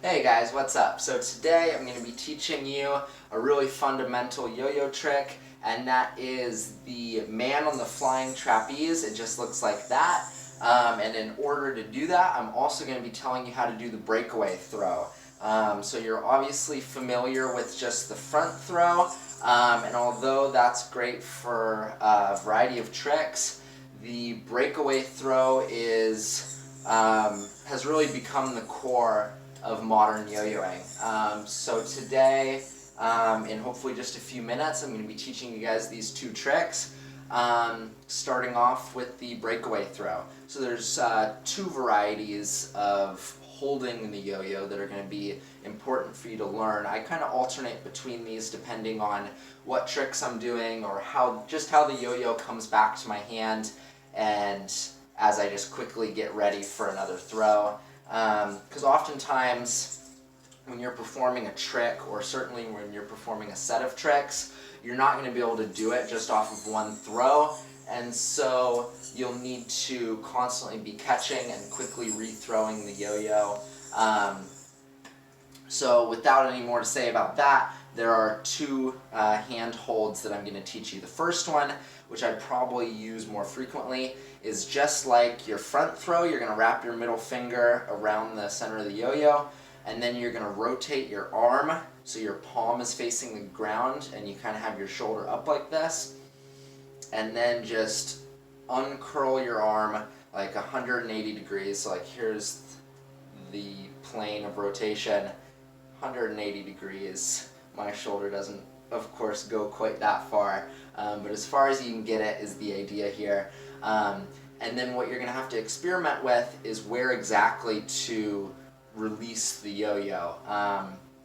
Hey guys, what's up? So today I'm going to be teaching you a really fundamental yo-yo trick, and that is the man on the flying trapeze. It just looks like that. And in order to do that, I'm also going to be telling you how to do the breakaway throw. So you're obviously familiar with just the front throw, and although that's great for a variety of tricks, the breakaway throw has really become the core of modern yo-yoing. So today, in hopefully just a few minutes, I'm going to be teaching you guys these two tricks, starting off with the breakaway throw. So there's two varieties of holding the yo-yo that are going to be important for you to learn. I kind of alternate between these depending on what tricks I'm doing or how the yo-yo comes back to my hand, and as I just quickly get ready for another throw. Because oftentimes when you're performing a trick, or certainly when you're performing a set of tricks, you're not going to be able to do it just off of one throw, and so you'll need to constantly be catching and quickly re-throwing the yo-yo. So without any more to say about that, there are two hand holds that I'm going to teach you. The first one, which I'd probably use more frequently, is just like your front throw. You're going to wrap your middle finger around the center of the yo-yo, and then you're going to rotate your arm so your palm is facing the ground and you kind of have your shoulder up like this, and then just uncurl your arm like 180 degrees. So like here's the plane of rotation, 180 degrees. My shoulder doesn't, of course, go quite that far, but as far as you can get it is the idea here. And then what you're going to have to experiment with is where exactly to release the yo-yo.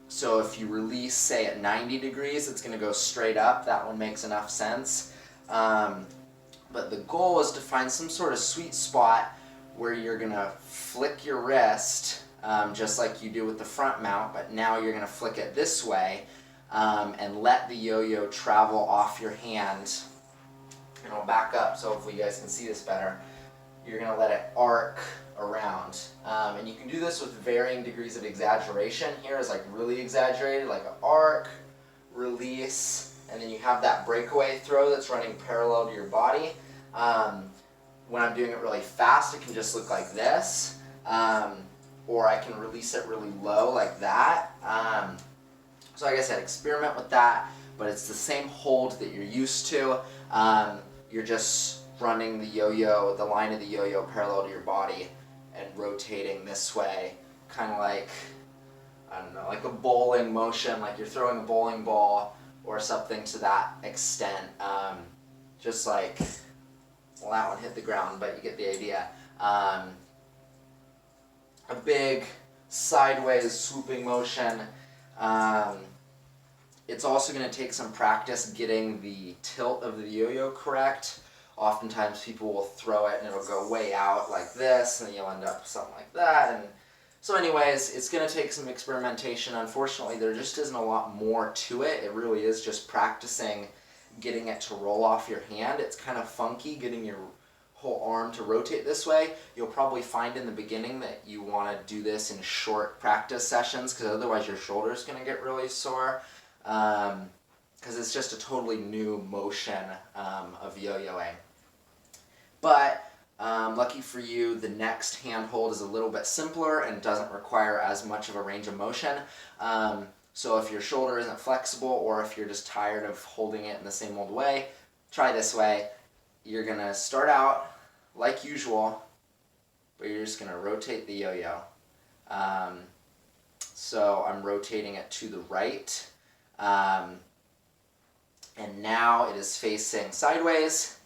So if you release, say, at 90 degrees, it's going to go straight up. That one makes enough sense. But the goal is to find some sort of sweet spot where you're going to flick your wrist, just like you do with the front mount, but now you're going to flick it this way, and let the yo-yo travel off your hand. And I'll back up so hopefully you guys can see this better. You're going to let it arc around. And you can do this with varying degrees of exaggeration. Here is like really exaggerated, like an arc, release, and then you have that breakaway throw that's running parallel to your body. When I'm doing it really fast, it can just look like this. Or I can release it really low like that. So like I said, experiment with that, but it's the same hold that you're used to. You're just running the yo-yo, the line of the yo-yo parallel to your body and rotating this way, kind of like, I don't know, like a bowling motion, like you're throwing a bowling ball or something to that extent. Just like, well, that one hit the ground, but you get the idea. A big sideways swooping motion. It's also going to take some practice getting the tilt of the yo-yo correct. Oftentimes people will throw it and it'll go way out like this, and then you'll end up with something like that. And so anyways, it's going to take some experimentation. Unfortunately, there just isn't a lot more to it. It really is just practicing getting it to roll off your hand. It's kind of funky getting your whole arm to rotate this way. You'll probably find in the beginning that you want to do this in short practice sessions, because otherwise your shoulder's going to get really sore, because it's just a totally new motion of yo-yoing. But lucky for you, the next handhold is a little bit simpler and doesn't require as much of a range of motion. So if your shoulder isn't flexible, or if you're just tired of holding it in the same old way, try this way. You're going to start out like usual, but you're just going to rotate the yo-yo. So I'm rotating it to the right, and now it is facing sideways.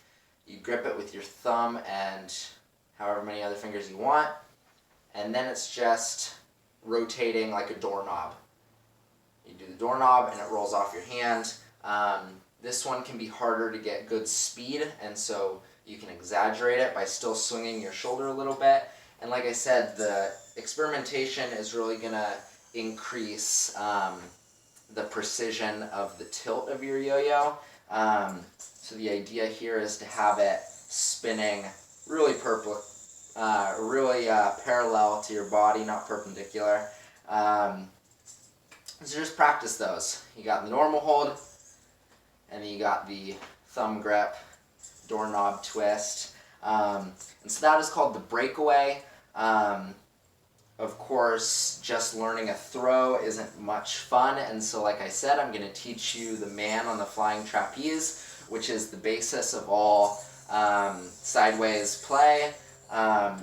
You grip it with your thumb and however many other fingers you want, and then it's just rotating like a doorknob. You do the doorknob and it rolls off your hand. This one can be harder to get good speed, and so you can exaggerate it by still swinging your shoulder a little bit. And like I said, the experimentation is really going to increase the precision of the tilt of your yo-yo. So the idea here is to have it spinning really parallel to your body, not perpendicular. So just practice those. You got the normal hold, and then you got the thumb grip, doorknob twist. And so that is called the breakaway. Of course, just learning a throw isn't much fun, and so like I said, I'm going to teach you the man on the flying trapeze, which is the basis of all sideways play.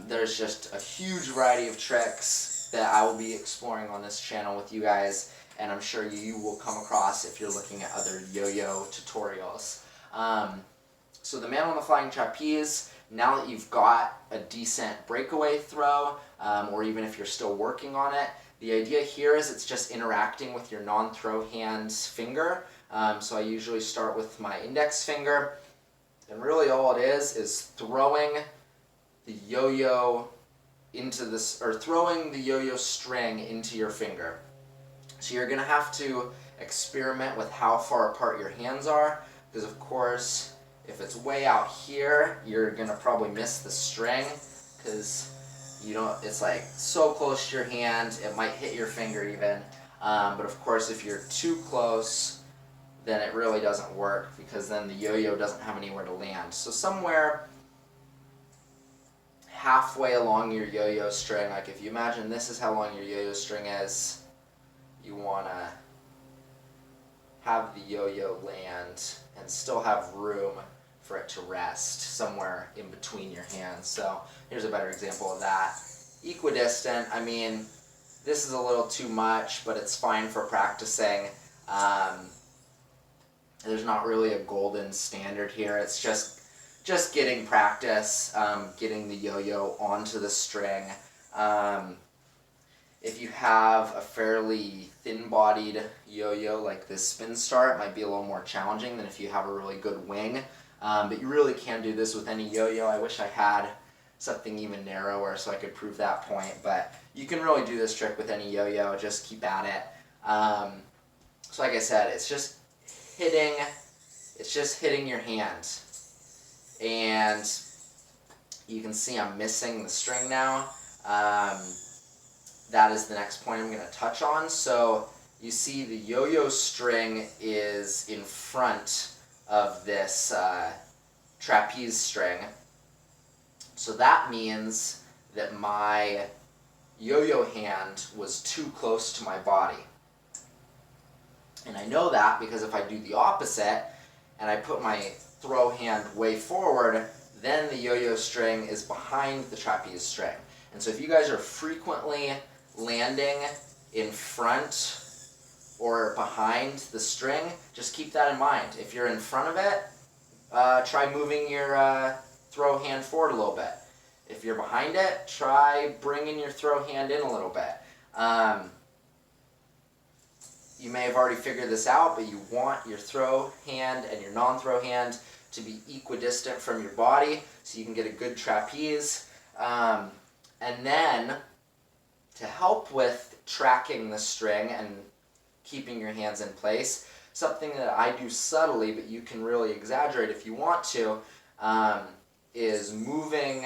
There's just a huge variety of tricks that I will be exploring on this channel with you guys, and I'm sure you will come across if you're looking at other yo-yo tutorials. So the man on the flying trapeze, now that you've got a decent breakaway throw, or even if you're still working on it, the idea here is it's just interacting with your non-throw hand's finger. So I usually start with my index finger, and really all it is throwing the yo-yo into this, or throwing the yo-yo string into your finger. So you're gonna have to experiment with how far apart your hands are, because of course, if it's way out here, you're gonna probably miss the string, because it's like so close to your hand, it might hit your finger even. But of course, if you're too close, then it really doesn't work, because then the yo-yo doesn't have anywhere to land. So somewhere halfway along your yo-yo string, like if you imagine this is how long your yo-yo string is, you want to have the yo-yo land and still have room for it to rest somewhere in between your hands. So here's a better example of that. Equidistant, I mean, this is a little too much, but it's fine for practicing. There's not really a golden standard here. It's just getting practice, getting the yo-yo onto the string. If you have a fairly thin-bodied yo-yo like this Spin Star, it might be a little more challenging than if you have a really good wing. But you really can do this with any yo-yo. I wish I had something even narrower so I could prove that point, but you can really do this trick with any yo-yo. Just keep at it. So like I said, it's just hitting your hand. And you can see I'm missing the string now. That is the next point I'm going to touch on. So you see the yo-yo string is in front of this trapeze string. So that means that my yo-yo hand was too close to my body. And I know that because if I do the opposite and I put my throw hand way forward, then the yo-yo string is behind the trapeze string. And so if you guys are frequently landing in front or behind the string, just keep that in mind. If you're in front of it, try moving your throw hand forward a little bit. If you're behind it, try bringing your throw hand in a little bit. You may have already figured this out, but you want your throw hand and your non-throw hand to be equidistant from your body so you can get a good trapeze. And then, to help with tracking the string and keeping your hands in place, something that I do subtly, but you can really exaggerate if you want to, is moving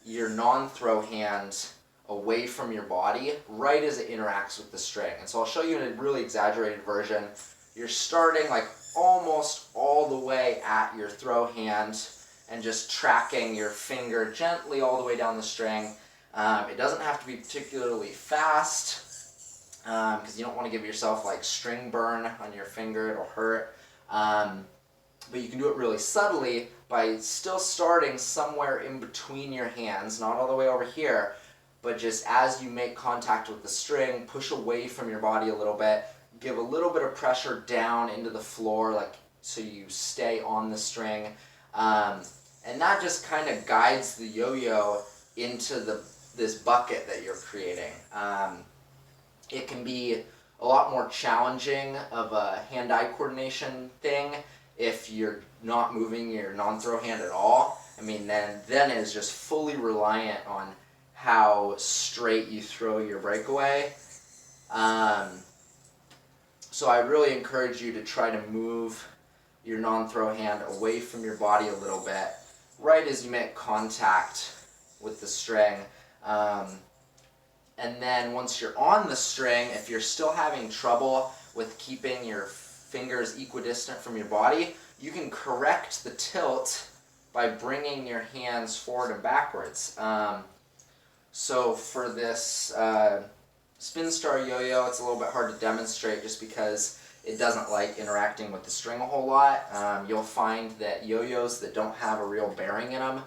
your non-throw hand away from your body right as it interacts with the string. And so I'll show you in a really exaggerated version. You're starting like almost all the way at your throw hand and just tracking your finger gently all the way down the string. It doesn't have to be particularly fast because you don't want to give yourself like string burn on your finger, it'll hurt. But you can do it really subtly by still starting somewhere in between your hands, not all the way over here, but just as you make contact with the string, push away from your body a little bit, give a little bit of pressure down into the floor, like so you stay on the string, and that just kind of guides the yo-yo into this bucket that you're creating. It can be a lot more challenging of a hand-eye coordination thing if you're not moving your non-throw hand at all. I mean, then it is just fully reliant on how straight you throw your breakaway. So I really encourage you to try to move your non-throw hand away from your body a little bit, right as you make contact with the string. And then once you're on the string, if you're still having trouble with keeping your fingers equidistant from your body, you can correct the tilt by bringing your hands forward and backwards. So for this spin star yo-yo, it's a little bit hard to demonstrate just because it doesn't like interacting with the string a whole lot. You'll find that yo-yos that don't have a real bearing in them,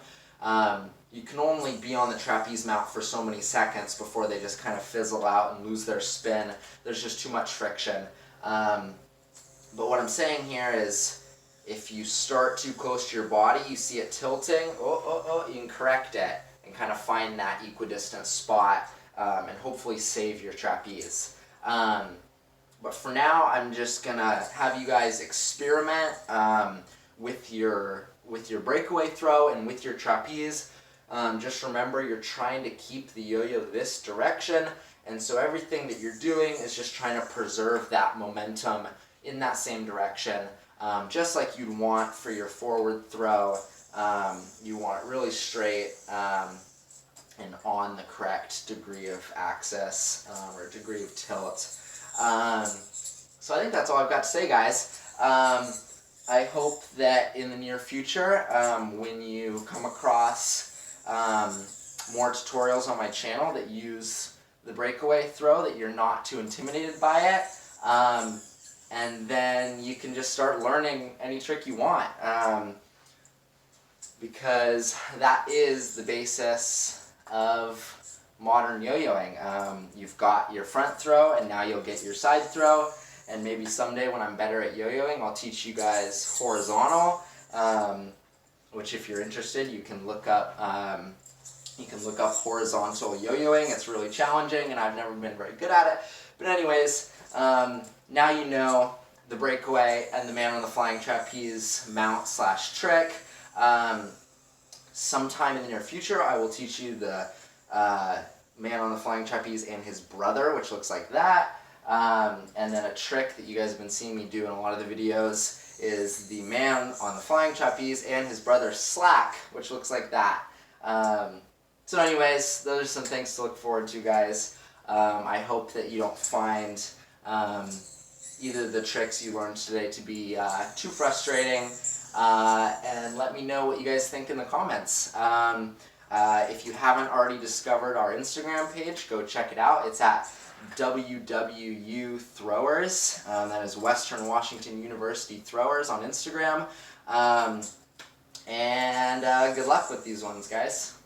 you can only be on the trapeze mount for so many seconds before they just kind of fizzle out and lose their spin. There's just too much friction. But what I'm saying here is, if you start too close to your body, you see it tilting, you can correct it and kind of find that equidistant spot and hopefully save your trapeze. But for now, I'm just gonna have you guys experiment with your breakaway throw and with your trapeze. Just remember, you're trying to keep the yo-yo this direction, and so everything that you're doing is just trying to preserve that momentum in that same direction, just like you'd want for your forward throw. You want it really straight and on the correct degree of axis or degree of tilt. So I think that's all I've got to say, guys. I hope that in the near future, when you come across more tutorials on my channel that use the breakaway throw, that you're not too intimidated by it, and then you can just start learning any trick you want, because that is the basis of modern yo-yoing. You've got your front throw, and now you'll get your side throw, and maybe someday when I'm better at yo-yoing, I'll teach you guys horizontal, which if you're interested, you can look up horizontal yo-yoing. It's really challenging, and I've never been very good at it. But anyways, now you know the breakaway and the man on the flying trapeze mount / trick. Sometime in the near future, I will teach you the man on the flying trapeze and his brother, which looks like that. And then a trick that you guys have been seeing me do in a lot of the videos is the man on the flying trapeze and his brother slack, which looks like that. So anyways, those are some things to look forward to, guys. I hope that you don't find either the tricks you learned today to be too frustrating, and let me know what you guys think in the comments. If you haven't already discovered our Instagram page, go check it out. It's at WWU Throwers. That is Western Washington University Throwers on Instagram. And good luck with these ones, guys.